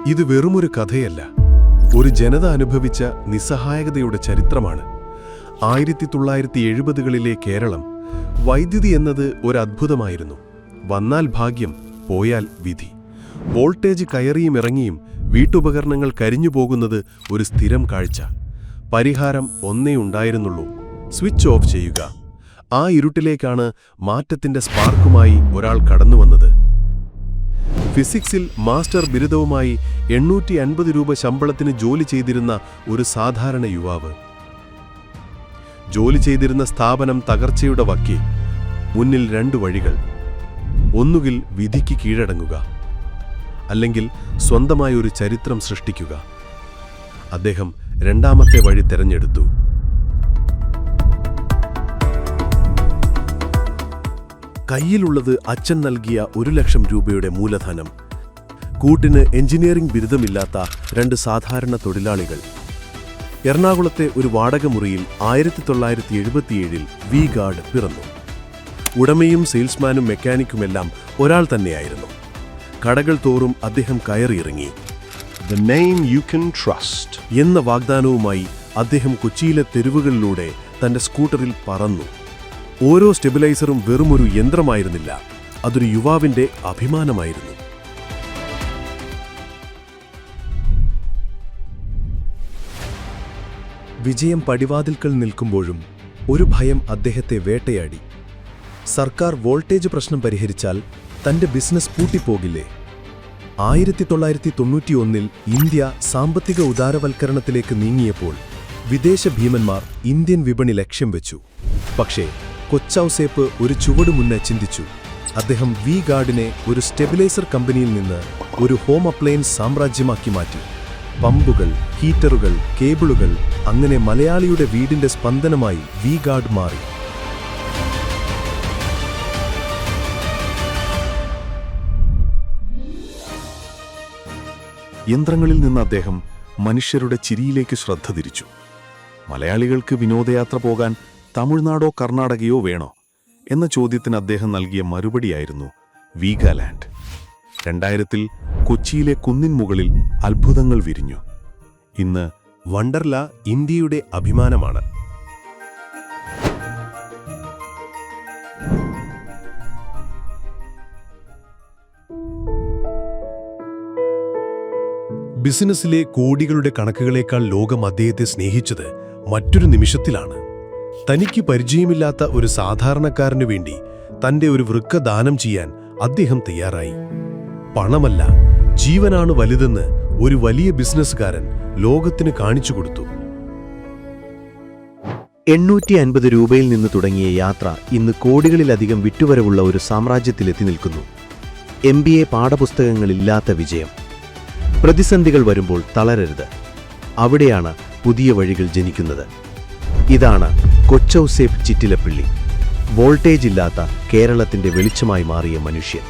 ഇത് വെറുമൊരു കഥയല്ല, ഒരു ജനത അനുഭവിച്ച നിസ്സഹായകതയുടെ ചരിത്രമാണ്. 1970കളിലെ കേരളം വൈദ്യുതി എന്നത് ഒരു അത്ഭുതമായിരുന്നു. വന്നാൽ ഭാഗ്യം, പോയാൽ വിധി. വോൾട്ടേജ് കയറിയും ഇറങ്ങിയും വീട്ടുപകരണങ്ങൾ കരിഞ്ഞുപോകുന്നത് ഒരു സ്ഥിരം കാഴ്ച. പരിഹാരം ഒന്നേ ഉണ്ടായിരുന്നുള്ളൂ: സ്വിച്ച് ഓഫ് ചെയ്യുക. ആ ഇരുട്ടിലേക്കാണ് മാറ്റത്തിന്റെ സ്പാർക്കുമായി ഒരാൾ കടന്നുവന്നത്. ഫിസിക്സിൽ മാസ്റ്റർ ബിരുദവുമായി 850 രൂപ ശമ്പളത്തിന് ജോലി ചെയ്തിരുന്ന ഒരു സാധാരണ യുവാവ്. ജോലി ചെയ്തിരുന്ന സ്ഥാപനം തകർച്ചയുടെ വക്കിൽ. മുന്നിൽ 2 വഴികൾ: ഒന്നുകിൽ വിധിക്ക് കീഴടങ്ങുക, അല്ലെങ്കിൽ സ്വന്തമായ ഒരു ചരിത്രം സൃഷ്ടിക്കുക. അദ്ദേഹം രണ്ടാമത്തെ വഴി തിരഞ്ഞെടുത്തു. കയ്യിലുള്ളത് അച്ഛൻ നൽകിയ 1 ലക്ഷം രൂപയുടെ മൂലധനം. കൂട്ടിന് എഞ്ചിനീയറിംഗ് ബിരുദമില്ലാത്ത 2 സാധാരണ തൊഴിലാളികൾ. എറണാകുളത്തെ ഒരു വാടകമുറിയിൽ 1977 വി ഗാർഡ് പിറന്നു. ഉടമയും സെയിൽസ്മാനും മെക്കാനിക്കുമെല്ലാം ഒരാൾ തന്നെയായിരുന്നു. കടകൾ തോറും അദ്ദേഹം കയറിയിറങ്ങി. The name you can trust എന്ന വാഗ്ദാനവുമായി അദ്ദേഹം കൊച്ചിയിലെ തെരുവുകളിലൂടെ തന്റെ സ്കൂട്ടറിൽ പറന്നു. ഓരോ സ്റ്റെബിലൈസറും വെറുമൊരു യന്ത്രമായിരുന്നില്ല, അതൊരു യുവാവിന്റെ അഭിമാനമായിരുന്നു. വിജയം പടിവാതിൽക്കൽ നിൽക്കുമ്പോഴും ഒരു ഭയം അദ്ദേഹത്തെ വേട്ടയാടി. സർക്കാർ വോൾട്ടേജ് പ്രശ്നം പരിഹരിച്ചാൽ തന്റെ ബിസിനസ് പൂട്ടിപ്പോകില്ലേ? 1991 ഇന്ത്യ സാമ്പത്തിക ഉദാരവൽക്കരണത്തിലേക്ക് നീങ്ങിയപ്പോൾ വിദേശ ഭീമന്മാർ ഇന്ത്യൻ വിപണി ലക്ഷ്യം വെച്ചു. പക്ഷേ കൊച്ചൌസേപ്പ് ഒരു ചുവട് മുന്നേ ചിന്തിച്ചു. അദ്ദേഹം വി ഗാർഡിനെ ഒരു സ്റ്റെബിലൈസർ കമ്പനിയിൽ നിന്ന് ഒരു ഹോം അപ്ലയൻസ് സാമ്രാജ്യമാക്കി മാറ്റി. പമ്പുകൾ, ഹീറ്ററുകൾ, കേബിളുകൾ, അങ്ങനെ മലയാളിയുടെ വീടിന്റെ സ്പന്ദനമായി വി ഗാർഡ് മാറി. യന്ത്രങ്ങളിൽ നിന്ന് അദ്ദേഹം മനുഷ്യരുടെ ചിരിയിലേക്ക് ശ്രദ്ധ തിരിച്ചു. മലയാളികൾക്ക് വിനോദയാത്ര പോകാൻ തമിഴ്നാടോ കർണാടകയോ വേണോ എന്ന ചോദ്യത്തിന് അദ്ദേഹം നൽകിയ മറുപടിയായിരുന്നു വീഗാലാൻഡ്. 2000 കൊച്ചിയിലെ കുന്നിൻ മുകളിൽ അത്ഭുതങ്ങൾ വിരിഞ്ഞു. ഇന്ന് വണ്ടർല ഇന്ത്യയുടെ അഭിമാനമാണ്. ബിസിനസ്സിലെ കോടികളുടെ കണക്കുകളേക്കാൾ ലോകം അദ്ദേഹത്തെ സ്നേഹിച്ചത് മറ്റൊരു നിമിഷത്തിലാണ്. തനിക്ക് പരിചയമില്ലാത്ത ഒരു സാധാരണക്കാരനു വേണ്ടി തന്റെ ഒരു വൃക്ക ദാനം ചെയ്യാൻ അദ്ദേഹം തയ്യാറായി. പണമല്ല, ജീവനാണ് വലുതെന്ന് ഒരു വലിയ ബിസിനസ്സുകാരൻ ലോകത്തിന് കാണിച്ചു കൊടുത്തു. 850 രൂപയിൽ നിന്ന് തുടങ്ങിയ യാത്ര ഇന്ന് കോടികളിലധികം വിറ്റുവരവുള്ള ഒരു സാമ്രാജ്യത്തിലെത്തി നിൽക്കുന്നു. MBA പാഠപുസ്തകങ്ങളില്ലാത്ത വിജയം. പ്രതിസന്ധികൾ വരുമ്പോൾ തളരരുത്. അവിടെയാണ് പുതിയ വഴികൾ ജനിക്കുന്നത്. ഇതാണ് കൊച്ചൌസേപ്പ് ചിറ്റിലപ്പിള്ളി, വോൾട്ടേജ് ഇല്ലാത്ത കേരളത്തിന്റെ വെളിച്ചമായി മാറിയ മനുഷ്യൻ.